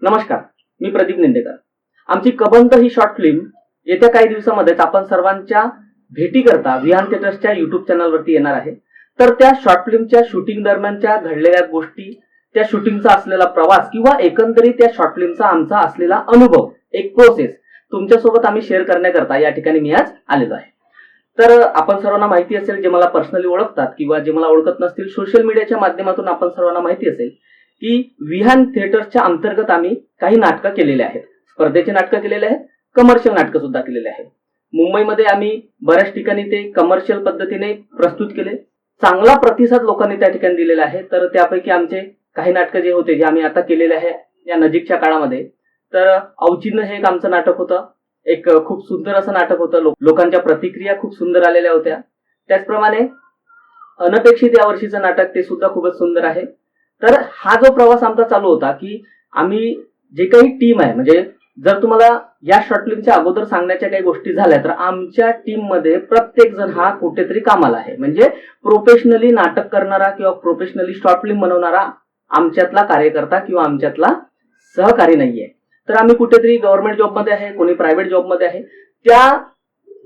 नमस्कार, मी प्रदीप निंदेकर. आमची कबंध ही short film येत्या काही दिवसामध्येच आपण सर्वांच्या भेटी करता विहान थिएटर्सच्या युट्यूब चॅनलवरती येणार आहे. तर त्या शॉर्ट फिल्मच्या शूटिंग दरम्यानच्या घडलेल्या गोष्टी, त्या शूटिंगचा असलेला प्रवास किंवा एकंदरीत त्या शॉर्ट फिल्मचा आमचा असलेला अनुभव, एक प्रोसेस तुमच्यासोबत आम्ही शेअर करण्याकरता या ठिकाणी मी आज आलेलो आहे. तर आपण सर्वांना माहिती असेल, जे मला पर्सनली ओळखतात किंवा जे मला ओळखत नसतील, सोशल मीडियाच्या माध्यमातून आपण सर्वांना माहिती असेल की विहान थिएटर्सच्या अंतर्गत आम्ही काही नाटकं केलेले आहेत. स्पर्धेचे नाटकं केलेले आहेत, कमर्शियल नाटकं सुद्धा केलेले आहेत. मुंबईमध्ये आम्ही बऱ्याच ठिकाणी ते कमर्शियल पद्धतीने प्रस्तुत केले. चांगला प्रतिसाद लोकांनी त्या ठिकाणी दिलेला आहे. तर त्यापैकी आमचे काही नाटकं जे होते, जे आम्ही आता केलेले आहे या नजीकच्या काळामध्ये, तर औचिन्य हे एक आमचं नाटक होतं. एक खूप सुंदर असं नाटक होतं. लोकांच्या प्रतिक्रिया खूप सुंदर आलेल्या होत्या. त्याचप्रमाणे अनपेक्षित या वर्षीचं नाटक ते सुद्धा खूपच सुंदर आहे. तर हा जो प्रवास आमचा चालू होता की आम्ही जे काही टीम आहे, म्हणजे जर तुम्हाला या शॉर्ट फिल्मच्या अगोदर सांगण्याच्या काही गोष्टी झाल्या, तर आमच्या टीम मध्ये प्रत्येक जण हा कुठेतरी कामाला आहे. म्हणजे प्रोफेशनली नाटक करणारा किंवा प्रोफेशनली शॉर्ट फिल्म बनवणारा आमच्यातला कार्यकर्ता किंवा आमच्यातला सहकारी नाहीये. तर आम्ही कुठेतरी गव्हर्नमेंट जॉबमध्ये आहे, कोणी प्रायव्हेट जॉबमध्ये आहे. त्या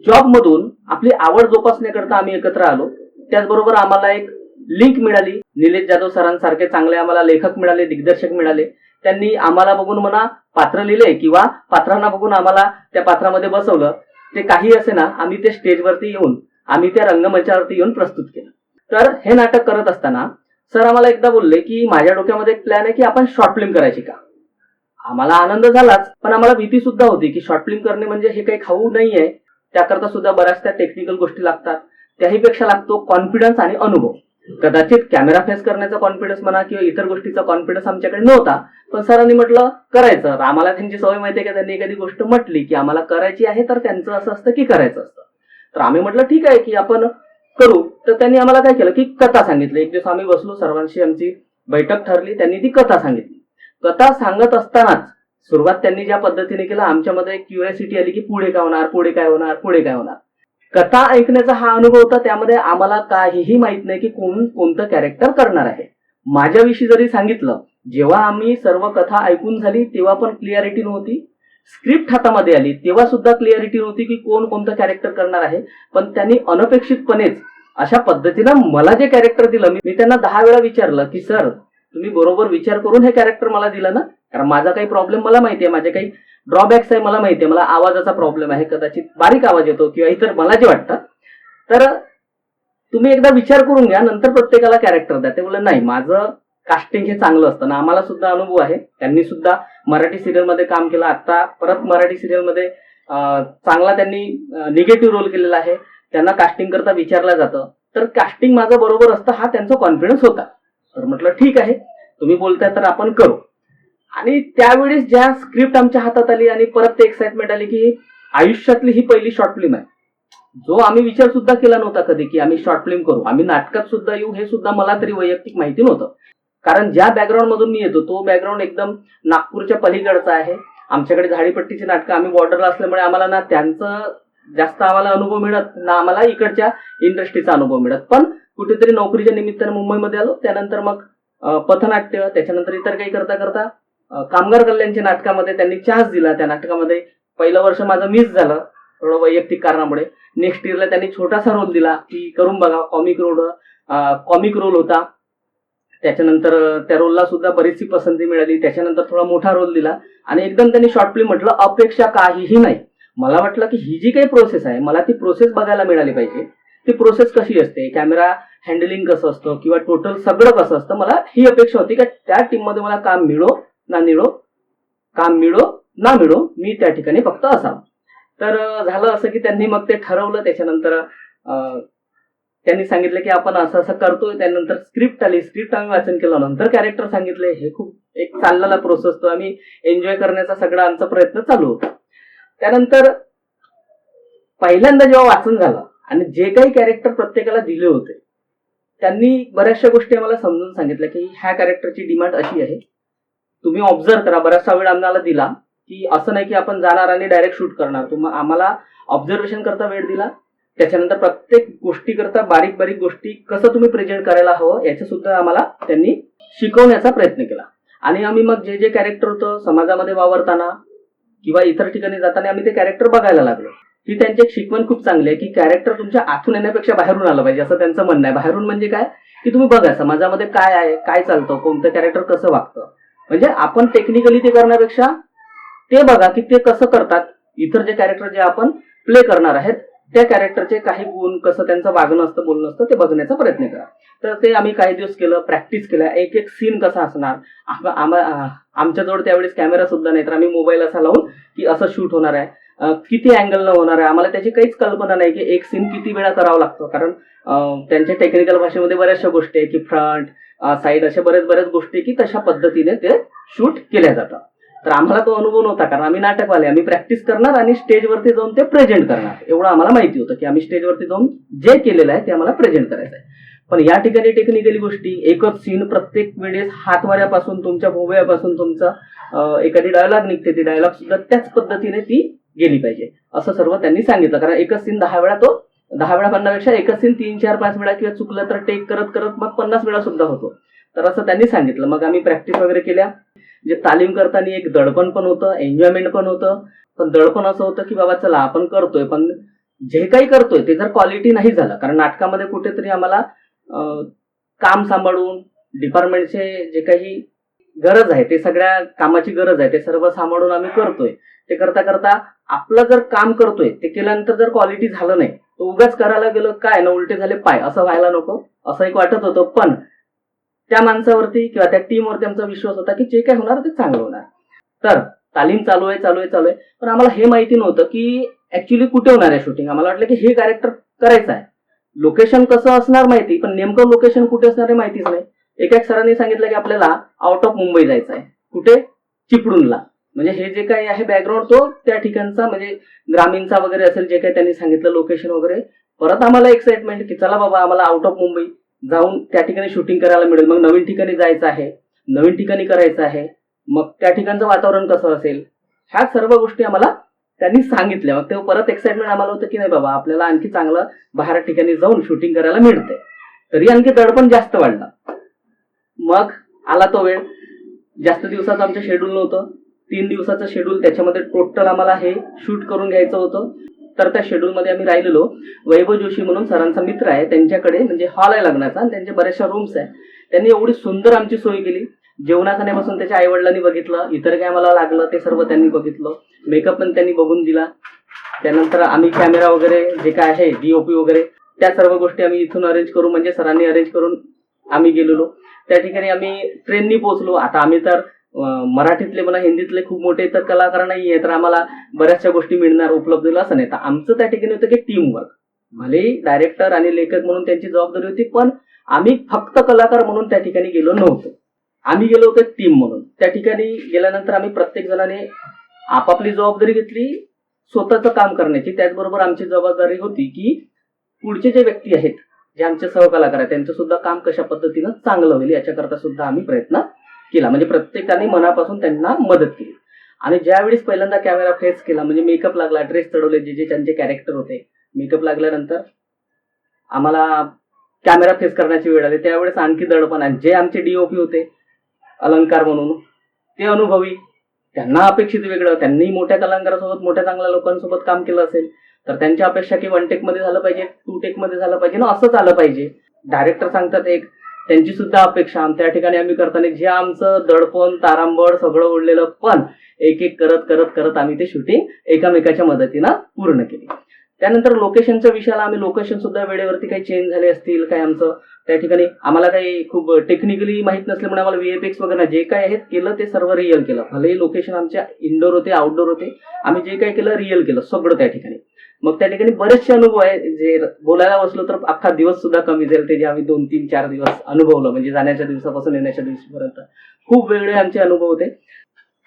जॉबमधून आपली आवड जोपासण्याकरता आम्ही एकत्र आलो. त्याचबरोबर आम्हाला एक लिंक मिळाली. निलेश जाधव सरांसारखे चांगले आम्हाला लेखक मिळाले, दिग्दर्शक मिळाले. त्यांनी आम्हाला बघून म्हणा पात्र लिहिले किंवा पात्रांना बघून आम्हाला त्या पात्रामध्ये बसवलं. ते काही असे ना, आम्ही ते स्टेजवरती येऊन, आम्ही त्या रंगमंचावरती येऊन प्रस्तुत केलं. तर हे नाटक करत असताना सर आम्हाला एकदा बोलले की माझ्या डोक्यामध्ये एक प्लॅन आहे की आपण शॉर्ट फिल्म करायची का. आम्हाला आनंद झालाच, पण आम्हाला भीती सुद्धा होती की शॉर्ट फिल्म करणे म्हणजे हे काही खाऊ नाहीये. त्याकरता सुद्धा बऱ्याचशा टेक्निकल गोष्टी लागतात. त्याही पेक्षा लागतो कॉन्फिडन्स आणि अनुभव. कदाचित कॅमेरा फेस करण्याचा कॉन्फिडन्स म्हणा किंवा इतर गोष्टीचा कॉन्फिडन्स आमच्याकडे नव्हता, पण सरांनी म्हटलं करायचं. आम्हाला त्यांची सवय माहिती आहे की त्यांनी एखादी गोष्ट म्हटली की आम्हाला करायची आहे, तर त्यांचं असं असतं की करायचं असतं. तर आम्ही म्हटलं ठीक आहे की आपण करू. तर त्यांनी आम्हाला काय केलं की कथा सांगितली. एक दिवस आम्ही बसलो, सर्वांशी आमची बैठक ठरली. त्यांनी ती कथा सांगितली. कथा सांगत असतानाच सुरुवात त्यांनी ज्या पद्धतीने केलं, आमच्यामध्ये एक क्युरिओसिटी आली की पुढे काय होणार, पुढे काय होणार, पुढे काय होणार. कथा ऐकण्याचा हा अनुभव होता. त्यामध्ये आम्हाला काहीही माहित नाही की कोणतं कॅरेक्टर करणार आहे. माझ्याविषयी जरी सांगितलं, जेव्हा आम्ही सर्व कथा ऐकून झाली तेव्हा पण क्लिअरिटी नव्हती. स्क्रिप्ट हातामध्ये आली तेव्हा सुद्धा क्लिअरिटी नव्हती की कोणतं कॅरेक्टर करणार आहे. पण त्यांनी अनपेक्षितपणेच अशा पद्धतीनं मला जे कॅरेक्टर दिलं, मी त्यांना 10 वेळा विचारलं की सर तुम्ही बरोबर विचार करून हे कॅरेक्टर मला दिलं ना. कारण माझा काही प्रॉब्लेम मला माहिती आहे, माझे काही ड्रॉबॅक्स आहे मला माहिती आहे. मला आवाजाचा प्रॉब्लेम आहे, कदाचित बारीक आवाज येतो किंवा इतर मला जे वाटतं. तर तुम्ही एकदा विचार करून घ्या, नंतर प्रत्येकाला कॅरेक्टर द्या. ते बोलले नाही, माझं कास्टिंग हे चांगलं असतं ना. आम्हाला सुद्धा अनुभव आहे. त्यांनी सुद्धा मराठी सिरियल मध्ये काम केलं. आता परत मराठी सिरियल मध्ये चांगला त्यांनी निगेटिव्ह रोल केलेला आहे. त्यांना कास्टिंग करता विचारलं जातं. तर कास्टिंग माझं बरोबर असतं हा त्यांचा कॉन्फिडन्स होता. तर म्हटलं ठीक आहे, तुम्ही बोलताय तर आपण करू. आणि त्यावेळेस ज्या स्क्रिप्ट आमच्या हातात आली आणि परत ते एक्साइटमेंट आली की आयुष्यातली ही पहिली शॉर्ट फिल्म आहे. जो आम्ही विचार सुद्धा केला नव्हता कधी की आम्ही शॉर्ट फिल्म करू, आम्ही नाटकात सुद्धा येऊ, हे सुद्धा मला तरी वैयक्तिक माहिती नव्हतं. कारण ज्या बॅकग्राऊंड मधून मी येतो तो बॅकग्राऊंड एकदम नागपूरच्या पलीकडचा आहे. आमच्याकडे झाडीपट्टीची नाटकं, आम्ही बॉर्डरला असल्यामुळे आम्हाला ना त्यांचं जास्त आम्हाला अनुभव मिळत, ना आम्हाला इकडच्या इंडस्ट्रीचा अनुभव मिळत. पण कुठेतरी नोकरीच्या निमित्तानं मुंबईमध्ये आलो. त्यानंतर मग पथनाट्य, त्याच्यानंतर इतर काही करता करता कामगार कल्याणच्या नाटकामध्ये त्यांनी चान्स दिला. त्या नाटकामध्ये पहिलं वर्ष माझं मिस झालं थोडं वैयक्तिक कारणामुळे. नेक्स्ट इयरला त्यांनी छोटासा रोल दिला की करून बघा, कॉमिक रोल होता. त्याच्यानंतर त्या रोलला सुद्धा बरीचशी पसंती मिळाली. त्याच्यानंतर थोडा मोठा रोल दिला आणि एकदम त्यांनी शॉर्ट फिल्म म्हटलं. अपेक्षा काहीही नाही. मला वाटलं की ही जी काही प्रोसेस आहे, मला ती प्रोसेस बघायला मिळाली पाहिजे. ती प्रोसेस कशी असते, कॅमेरा हँडलिंग कसं असतं किंवा टोटल सगळं कसं असतं, मला ही अपेक्षा होती की त्या टीम मध्ये मला काम मिळो ना मिळो, मी त्या ठिकाणी फक्त असावं. तर झालं असं की त्यांनी मग ते ठरवलं. त्याच्यानंतर त्यांनी सांगितलं की आपण असं असं करतोय. त्यानंतर स्क्रिप्ट आली. स्क्रिप्ट आम्ही वाचन केलं. नंतर कॅरेक्टर सांगितले. हे खूप एक चाललेला प्रोसेस, तो आम्ही एन्जॉय करण्याचा सगळा आमचा प्रयत्न चालू होता. त्यानंतर पहिल्यांदा जेव्हा वाचन झालं आणि जे काही कॅरेक्टर प्रत्येकाला दिले होते, त्यांनी बऱ्याचशा गोष्टी आम्हाला समजून सांगितल्या की ह्या कॅरेक्टरची डिमांड अशी आहे, तुम्ही ऑब्झर्व करा. बराचसा वेळ आम्हाला दिला की असं नाही की आपण जाणार आणि डायरेक्ट शूट करणार. आम्हाला ऑब्झर्वेशन करता वेळ दिला. त्याच्यानंतर प्रत्येक गोष्टी करता बारीक बारीक गोष्टी कसं तुम्ही प्रेझेंट करायला हवं याचं सुद्धा आम्हाला त्यांनी शिकवण्याचा प्रयत्न केला. आणि आम्ही मग जे जे कॅरेक्टर होतं समाजामध्ये वावरताना किंवा इतर ठिकाणी जाताना आम्ही ते कॅरेक्टर बघायला लागलो. ही त्यांची एक शिकवण खूप चांगली आहे की कॅरेक्टर तुमच्या आतून येण्यापेक्षा बाहेरून आलं पाहिजे, असं त्यांचं म्हणणं आहे. बाहेरून म्हणजे काय की तुम्ही बघा समाजामध्ये काय आहे, काय चालतं, कोणतं कॅरेक्टर कसं वागतं. म्हणजे आपण टेक्निकली ते करण्यापेक्षा ते बघा की ते कसं करतात. इतर जे कॅरेक्टर जे आपण प्ले करणार आहेत त्या कॅरेक्टरचे काही गुण, कसं त्यांचं वागणं असतं, बोलणं असतं, ते बघण्याचा प्रयत्न करा. तर ते आम्ही काही दिवस केलं, प्रॅक्टिस केल्या. एक एक सीन कसा असणार. आमच्याजवळ त्यावेळेस कॅमेरा सुद्धा नाही, तर आम्ही मोबाईल असा लावून की असं शूट होणार आहे, किती अँगलनं होणार आहे. आम्हाला त्याची काहीच कल्पना नाही की एक सीन किती वेळा करावं लागतं, कारण त्यांच्या टेक्निकल भाषेमध्ये बऱ्याचशा गोष्टी आहे की फ्रंट साईड अशा बऱ्याच गोष्टी की तशा पद्धतीने ते शूट केल्या जातात. तर आम्हाला तो अनुभव नव्हता, कारण आम्ही नाटकवाले, आम्ही प्रॅक्टिस करणार आणि स्टेजवरती जाऊन ते प्रेझेंट करणार, एवढं आम्हाला माहिती होतं की आम्ही स्टेजवरती जाऊन जे केलेलं आहे ते आम्हाला प्रेझेंट करायचं आहे. पण या ठिकाणी टेक्निकली गोष्टी, एकच सीन प्रत्येक वेळेस हातवाऱ्यापासून, तुमच्या भोवयापासून तुमचा एखादी डायलॉग निघते, ती डायलॉग सुद्धा त्याच पद्धतीने ती गेली पाहिजे, असं सर्व त्यांनी सांगितलं. कारण एकच सीन 10 वेळा, तो 10 वेळा म्हणण्यापेक्षा एकच सीन 3, 4, 5 वेळा किंवा चुकलं तर टेक करत करत मग 50 वेळा सुद्धा होतो. तर असं त्यांनी सांगितलं. मग आम्ही प्रॅक्टिस वगैरे केल्या. जे तालीम करताना एक दडपण पण होतं, एन्जॉयमेंट पण होतं. पण दडपण असं होतं की बाबा चला आपण करतोय, पण जे काही करतोय ते जर क्वालिटी नाही झालं, कारण नाटकामध्ये कुठेतरी आम्हाला काम सांभाळून डिपार्टमेंटचे जे काही गरज आहे, ते सगळ्या कामाची गरज आहे, ते सर्व सांभाळून आम्ही करतोय. ते करता करता आपलं जर काम करतोय ते केल्यानंतर जर क्वालिटी झालं नाही, तर उगाच करायला गेलो काय ना उलटे झाले पाय, असं व्हायला नको, असं एक वाटत होतं. पण त्या माणसावरती किंवा त्या टीमवरती आमचा विश्वास होता की जे काय होणार ते चांगलं होणार. तर तालीम चालू आहे. पण आम्हाला हे माहिती नव्हतं की ऍक्च्युली कुठे होणार आहे शूटिंग. आम्हाला वाटलं की हे कॅरेक्टर करायचं आहे, लोकेशन कसं असणार माहिती, पण नेमकं लोकेशन कुठे असणार हे माहितीच नाही. एका सरांनी सांगितलं की आपल्याला आउट ऑफ मुंबई जायचं आहे. कुठे? चिपळूणला. म्हणजे हे जे काही आहे बॅकग्राऊंड तो त्या ठिकाणचा म्हणजे ग्रामीणचा वगैरे असेल, जे काही त्यांनी सांगितलं लोकेशन वगैरे. परत आम्हाला एक्साइटमेंट की चला बाबा आम्हाला आउट ऑफ मुंबई जाऊन त्या ठिकाणी शूटिंग करायला मिळेल. मग नवीन ठिकाणी जायचं आहे, नवीन ठिकाणी करायचं आहे, मग त्या ठिकाणचं वातावरण कसं असेल, ह्या सर्व गोष्टी आम्हाला त्यांनी सांगितल्या. मग तेव्हा परत एक्साइटमेंट आम्हाला होतं की नाही बाबा आपल्याला आणखी चांगलं बाहेर ठिकाणी जाऊन शूटिंग करायला मिळते. तरी आणखी दडपण जास्त वाढलं. मग आला तो वेळ. जास्त दिवसाचं आमचं शेड्यूल नव्हतं, 3 दिवसाचं शेड्यूल. त्याच्यामध्ये टोटल आम्हाला हे शूट करून घ्यायचं होतं. तर त्या शेड्यूलमध्ये आम्ही राहिलेलो. वैभव जोशी म्हणून सरांचा मित्र आहे, त्यांच्याकडे म्हणजे हॉल आहे लग्नाचा आणि त्यांच्या बऱ्याचशा रूम्स आहे. त्यांनी एवढी सुंदर आमची सोय केली. जेवणाखाण्यापासून त्याच्या आई वडिलांनी बघितलं, इतर काय मला लागलं ते सर्व त्यांनी बघितलं. मेकअप पण त्यांनी बघून दिला. त्यानंतर आम्ही कॅमेरा वगैरे जे काय आहे डीओपी वगैरे त्या सर्व गोष्टी आम्ही इथून अरेंज करू, म्हणजे सरांनी अरेंज करून आम्ही गेलेलो. त्या ठिकाणी आम्ही ट्रेननी पोहोचलो. आता आम्ही तर मराठीतले म्हणा हिंदीतले खूप मोठे तर कलाकार नाहीये, तर आम्हाला बऱ्याचशा गोष्टी मिळणार उपलब्ध होईल असं नाही. तर आमचं त्या ठिकाणी होतं की टीम वर्क. भले डायरेक्टर आणि लेखक म्हणून त्यांची जबाबदारी होती, पण आम्ही फक्त कलाकार म्हणून त्या ठिकाणी गेलो नव्हतो. आम्ही गेलो होतो टीम म्हणून. त्या ठिकाणी गेल्यानंतर आम्ही प्रत्येक जणाने आपापली जबाबदारी घेतली स्वतःचं काम करण्याची. त्याचबरोबर आमची जबाबदारी होती की पुढचे जे व्यक्ती आहेत, जे आमचे सहकलाकार आहेत, त्यांचं सुद्धा काम कशा पद्धतीनं चांगलं होईल याच्याकरता सुद्धा आम्ही प्रयत्न केला. म्हणजे प्रत्येकाने मनापासून त्यांना मदत केली. आणि ज्यावेळेस पहिल्यांदा कॅमेरा फेस केला, म्हणजे मेकअप लागला, ड्रेस चढवले, जे जे त्यांचे कॅरेक्टर होते, मेकअप लागल्यानंतर आम्हाला कॅमेरा फेस करण्याची वेळ आली. त्यावेळेस आणखी दडपण. आणि जे आमचे डीओपी होते अलंकार म्हणून, ते अनुभवी, त्यांना अपेक्षित वेगळं. त्यांनी मोठ्या कलाकारांसोबत, मोठ्या चांगल्या लोकांसोबत काम केलं असेल, तर त्यांच्या अपेक्षा की 1 टेक मध्ये झालं पाहिजे, 2 टेक मध्ये झालं पाहिजे ना, असंच आलं पाहिजे. डायरेक्टर सांगतात एक, त्यांची सुद्धा अपेक्षा. त्या ठिकाणी आम्ही करताना जे आमचं दडपण तारांबळ सगळं उडलेलं, पण एक एक करत करत करत आम्ही ते शूटिंग एकामेकाच्या मदतीनं पूर्ण केली. त्यानंतर लोकेशनच्या विषयाला आम्ही लोकेशन सुद्धा वेळेवरती काही चेंज झाले असतील काय, आमचं त्या ठिकाणी आम्हाला काही खूप टेक्निकली माहित नसल्यामुळे आम्हाला व्हीएफएक्स वगैरे जे काय आहेत केलं ते सर्व रिअल केलं. भलेही लोकेशन आमच्या इंडोर होते, आउटडोर होते, आम्ही जे काही केलं रिअल केलं सगळं त्या ठिकाणी. मग त्या ठिकाणी बरेचसे अनुभव आहे, जे बोलायला बसलो तर अख्खा दिवस सुद्धा कमी जाईल. ते जे आम्ही 2, 3, 4 दिवस अनुभवलं, म्हणजे जाण्याच्या दिवसापासून येण्याच्या दिवशीपर्यंत खूप वेगळे आमचे अनुभव होते.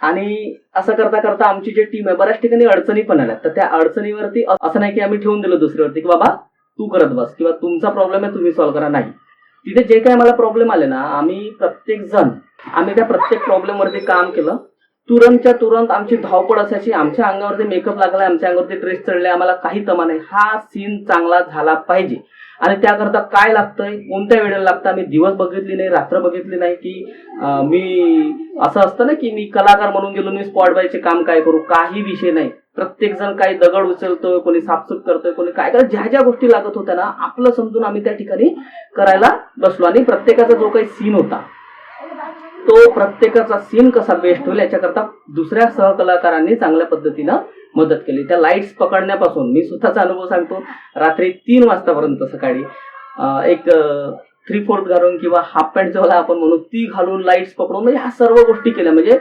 आणि असं करता करता आमची जी टीम आहे, बऱ्याच ठिकाणी अडचणी पण आल्या. तर त्या अडचणीवरती असं नाही की आम्ही ठेवून दिलं दुसऱ्यावरती की बाबा तू करत बस किंवा तुमचा प्रॉब्लेम आहे तुम्ही सॉल्व्ह करा, नाही. तिथे जे काही मला प्रॉब्लेम आले ना, आम्ही प्रत्येक जण त्या प्रत्येक प्रॉब्लेम वरती काम केलं. तुरंतच्या तुरंत आमची धावपळ असायची. आमच्या अंगावरती मेकअप लागलाय, आमच्या अंगावरती ड्रेस चढले, आम्हाला काही तमा नाही, हा सीन चांगला झाला पाहिजे. आणि त्याकरता काय लागतंय, कोणत्या वेळेला लागतं, आम्ही दिवस बघितली नाही, रात्र बघितली नाही, की मी असं असतं ना की मी कलाकार म्हणून गेलो, मी स्पॉट बायचे काम काय करू, काही विषय नाही. प्रत्येक जण काही दगड उचलतोय, कोणी साफसूफ करतोय, कोणी काय करत, ज्या ज्या गोष्टी लागत होत्या ना आपलं समजून आम्ही त्या ठिकाणी करायला बसलो. आणि प्रत्येकाचा जो काही सीन होता तो प्रत्येकाचा सीन कसा बेस्ट होईल याच्याकरता दुसऱ्या सहकलाकारांनी चांगल्या पद्धतीनं मदत केली. त्या लाईट्स पकडण्यापासून मी स्वतःचा अनुभव सांगतो, रात्री 3 वाजतापर्यंत सकाळी एक 3/4 घालून किंवा हाफ पॅन्ट ज्याला आपण म्हणू ती घालून लाईट्स पकडून म्हणजे ह्या सर्व गोष्टी केल्या. म्हणजे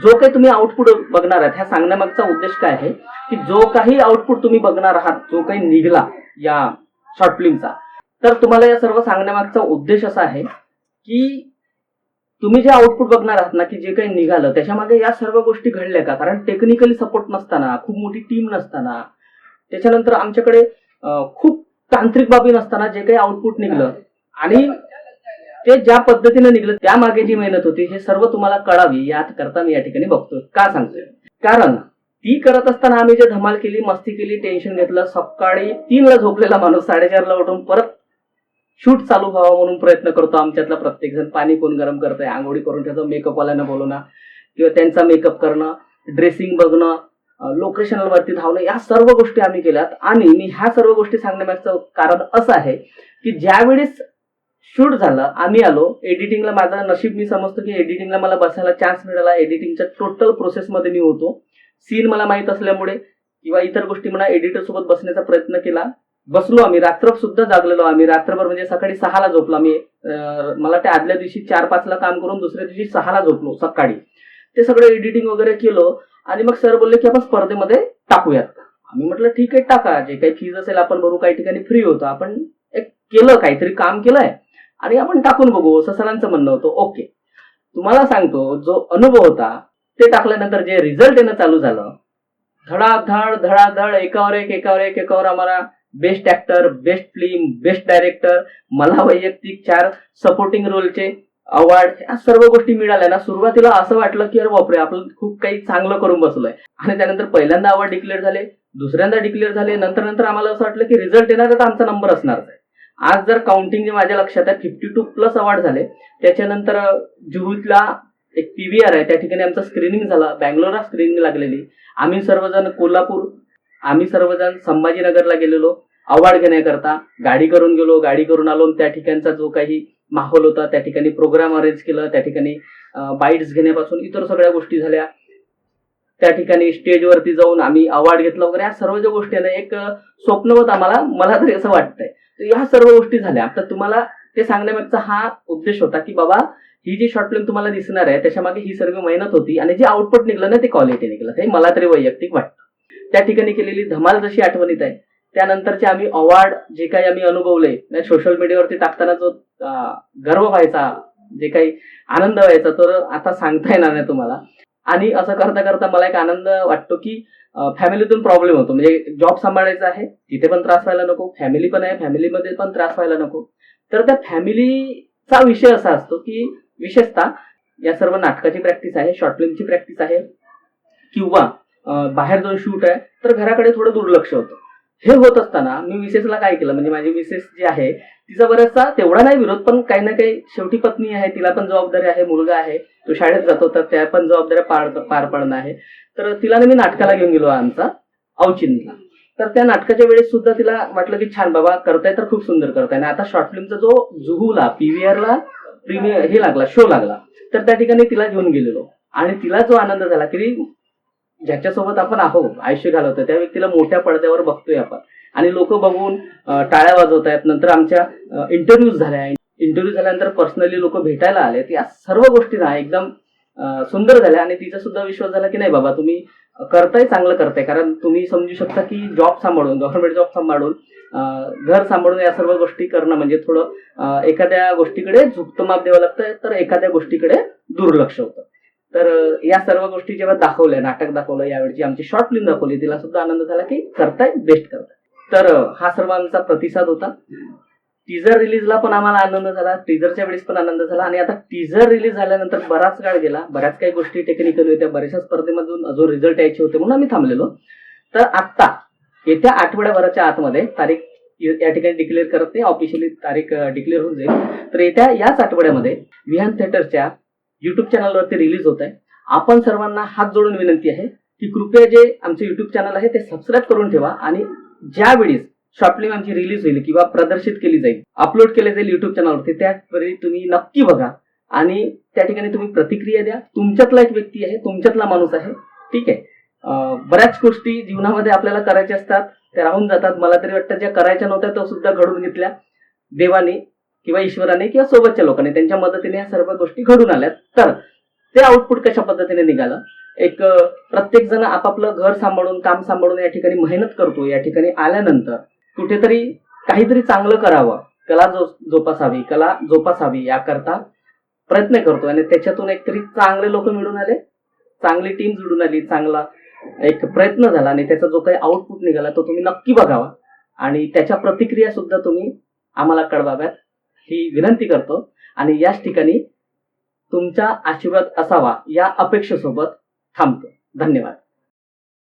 जो काही तुम्ही आउटपुट बघणार आहात, ह्या सांगण्यामागचा उद्देश काय आहे की जो काही आउटपुट तुम्ही बघणार आहात, जो काही निघाला या शॉर्ट फिल्मचा, तर तुम्हाला या सर्व सांगण्यामागचा उद्देश असा आहे की तुम्ही जे आउटपुट बघणार आहात ना, की जे काही निघालं त्याच्यामागे या सर्व गोष्टी घडल्या का. कारण टेक्निकली सपोर्ट नसताना, खूप मोठी टीम नसताना, त्याच्यानंतर आमच्याकडे खूप तांत्रिक बाबी नसताना जे काही आउटपुट निघलं आणि ते ज्या पद्धतीने निघलं त्यामागे जी मेहनत होती, हे सर्व तुम्हाला कळावी यात करता मी या ठिकाणी बघतोय. का सांगतोय, कारण ती करत असताना आम्ही जे धमाल केली, मस्ती केली, टेन्शन घेतलं, सकाळी 3ला झोपलेला माणूस 4:30ला उठून परत शूट चालू व्हावा म्हणून प्रयत्न करतो. आमच्यातला प्रत्येक जण पाणी कोण गरम करतंय, आंघोळी करून ठेवतो, मेकअपवाल्यांना बोलवणं किंवा त्यांचा मेकअप करणं, ड्रेसिंग बघणं, लोकेशनवरती धावणं, या सर्व गोष्टी आम्ही केल्यात. आणि मी ह्या सर्व गोष्टी सांगण्यामागचं कारण असं आहे की ज्यावेळेस शूट झालं, आम्ही आलो एडिटिंगला, माझं नशीब मी समजतो की एडिटिंगला मला बसायला चान्स मिळाला. एडिटिंगच्या टोटल प्रोसेसमध्ये मी होतो. सीन मला माहीत असल्यामुळे किंवा इतर गोष्टी म्हणा एडिटर सोबत बसण्याचा प्रयत्न केला. बसलो आम्ही, रात्र सुद्धा जागलेलो आम्ही, रात्रभर म्हणजे सकाळी 6ला झोपलो आम्ही. मला त्या आदल्या दिवशी 4-5ला काम करून दुसऱ्या दिवशी 6ला झोपलो सकाळी. ते सगळं एडिटिंग वगैरे केलं आणि मग सर बोलले की आपण स्पर्धेमध्ये टाकूयात. आम्ही म्हटलं ठीक आहे टाका, जे काही फीज असेल आपण भरू, काही ठिकाणी फ्री होतं, आपण एक केलं, काहीतरी काम केलंय आणि आपण टाकून बघू असं सरांचं म्हणणं होतं. ओके, तुम्हाला सांगतो जो अनुभव होता ते टाकल्यानंतर जे रिझल्ट येणं चालू झालं, धडाधड धडाधड एकावर आम्हाला best actor, best film, best director, मला वैयक्तिक 4 सपोर्टिंग रोलचे अवॉर्ड, या सर्व गोष्टी मिळाल्या ना. सुरुवातीला असं वाटलं की अरे बापरे, आपण खूप काही चांगलं करून बसलोय. आणि त्यानंतर पहिल्यांदा अवॉर्ड डिक्लेअर झाले, दुसऱ्यांदा डिक्लेअर झाले, नंतर आम्हाला असं वाटलं की रिझल्ट येणार तर आमचा नंबर असणार आहे. आज जर काउंटिंग जे माझ्या लक्षात आहे 52+ अवॉर्ड झाले. त्याच्यानंतर जुहूतला एक PVR आहे, त्या ठिकाणी आमचं स्क्रीनिंग झालं, बँगलोरला स्क्रीनिंग लागलेली. आम्ही सर्वजण संभाजीनगरला गेलेलो अवॉर्ड घेण्याकरता. गाडी करून गेलो, गाडी करून आलो. त्या ठिकाणचा जो काही माहोल होता, त्या ठिकाणी प्रोग्राम अरेंज केलं, त्या ठिकाणी बाईट्स घेण्यापासून इतर सगळ्या गोष्टी झाल्या. त्या ठिकाणी स्टेजवरती जाऊन आम्ही अवॉर्ड घेतला वगैरे. या सर्व ज्या गोष्टी आहे एक स्वप्नवत मला तरी असं वाटतंय. तर या सर्व गोष्टी झाल्या. आता तुम्हाला ते सांगण्यामागचा हा उद्देश होता की बाबा ही जी शॉर्ट फिल्म तुम्हाला दिसणार आहे त्याच्यामागे ही सर्व मेहनत होती आणि जे आउटपुट निघलं ना ते क्वालिटी निघलं, हे मला तरी वैयक्तिक वाटतं. त्या ठिकाणी केलेली धमाल जशी आठवणीत आहे, त्यानंतरचे आम्ही अवॉर्ड जे काही आम्ही अनुभवले, सोशल मीडियावरती टाकताना जो गर्व व्हायचा, जे काही आनंद व्हायचा, तर आता सांगता येणार नाही तुम्हाला. आणि असं करता करता मला एक आनंद वाटतो की फॅमिलीतून प्रॉब्लेम होतो. म्हणजे जॉब सांभाळायचा आहे, तिथे पण त्रास व्हायला नको, फॅमिली पण आहे, फॅमिलीमध्ये पण त्रास व्हायला नको. तर त्या फॅमिलीचा विषय असा असतो की विशेषतः या सर्व नाटकाची प्रॅक्टिस आहे, शॉर्ट फिल्मची प्रॅक्टिस आहे किंवा बाहेर जाऊन शूट आहे, तर घराकडे थोडं दुर्लक्ष होतं. हे होत असताना मी मिसेसला काय केलं, म्हणजे माझी मिसेस जी आहे तिचा बराचसा तेवढा नाही विरोध, पण काही ना काही शेवटी पत्नी आहे, तिला पण जबाबदारी आहे, मुलगा आहे, तो शाळेत जातो, तर त्या पण जबाबदाऱ्या पार पडणं आहे. तर तिला मी नाटकाला घेऊन गेलो आमचा औचिंतला. तर त्या नाटकाच्या वेळेस सुद्धा तिला वाटलं की छान बाबा करताय, तर खूप सुंदर करताय. आणि आता शॉर्ट फिल्मचा जो जुहूला PVRला प्रीमियर हे लागला, शो लागला, तर त्या ठिकाणी तिला घेऊन गेलेलो. आणि तिला जो आनंद झाला की ज्याच्यासोबत आपण आयुष्य घालवतोय त्या व्यक्तीला मोठ्या पडद्यावर बघतोय आपण, आणि लोक बघून टाळ्या वाजवत आहेत. नंतर आमच्या इंटरव्ह्यूज झाल्यानंतर पर्सनली लोक भेटायला आले. या सर्व गोष्टी ना एकदम सुंदर झाल्या. आणि तिचा सुद्धा विश्वास झाला की नाही बाबा तुम्ही करताय, चांगलं करताय. कारण तुम्ही समजू शकता की जॉब सांभाळून, गव्हर्नमेंट जॉब सांभाळून, घर सांभाळून या सर्व गोष्टी करणं म्हणजे थोडं एखाद्या गोष्टीकडे झुकतं माप द्यावं लागतं, तर एखाद्या गोष्टीकडे दुर्लक्ष होतं. तर या सर्व गोष्टी जेव्हा दाखवल्या, नाटक दाखवलं, यावेळची आमची शॉर्ट फिल्म दाखवली, तिला सुद्धा आनंद झाला की करताय, बेस्ट करताय. तर हा सर्व आमचा प्रतिसाद होता. टीजर रिलीजला पण आम्हाला आनंद झाला, टीजरच्या वेळेस पण आनंद झाला, आणि आता टीजर रिलीज झाल्यानंतर बराच काळ गेला, बऱ्याच काही गोष्टी टेक्निकल होत्या, बऱ्याचशा स्पर्धेमधून जो रिझल्ट यायचे होते म्हणून आम्ही थांबलेलो. तर आता येत्या आठवड्याभराच्या आतमध्ये तारीख या ठिकाणी डिक्लेअर करत नाही, ऑफिशियली तारीख डिक्लेअर होऊन जाईल. तर येत्या याच आठवड्यामध्ये विहान थिएटरच्या युट्यूब चॅनलवरती रिलीज होत आहे. आपण सर्वांना हात जोडून विनंती आहे की कृपया जे आमचे युट्यूब चॅनल आहे ते सबस्क्राईब करून ठेवा, आणि ज्या वेळेस शॉर्ट फिल्म आमची रिलीज होईल किंवा प्रदर्शित केली जाईल, अपलोड केले जाईल युट्यूब चॅनलवरती, त्यावेळी तुम्ही नक्की बघा आणि त्या ठिकाणी तुम्ही प्रतिक्रिया द्या. तुमच्यातला एक व्यक्ती आहे, तुमच्यातला माणूस आहे, ठीक आहे. बऱ्याच गोष्टी जीवनामध्ये आपल्याला करायच्या असतात, त्या राहून जातात. मला तरी वाटतं ज्या करायच्या नव्हत्या त्या सुद्धा घडून घेतल्या देवाने किंवा ईश्वराने किंवा सोबतच्या लोकांनी, त्यांच्या मदतीने या सर्व गोष्टी घडून आल्यात. तर ते आउटपुट कशा पद्धतीने निघालं, एक प्रत्येक जण आपापलं घर सांभाळून, काम सांभाळून या ठिकाणी मेहनत करतो. या ठिकाणी आल्यानंतर कुठेतरी काहीतरी चांगलं करावं, कला जोपासावी याकरता प्रयत्न करतो, आणि त्याच्यातून एक तरी चांगले लोक मिळून आले, चांगली टीम जुळून आली, चांगला एक प्रयत्न झाला, आणि त्याचा जो काही आउटपुट निघाला तो तुम्ही नक्की बघावा, आणि त्याच्या प्रतिक्रिया सुद्धा तुम्ही आम्हाला कळवाव्यात ही विनंती करतो. आणि याच ठिकाणी तुमचा आशीर्वाद असावा या अपेक्षेसोबत थांबतो. धन्यवाद.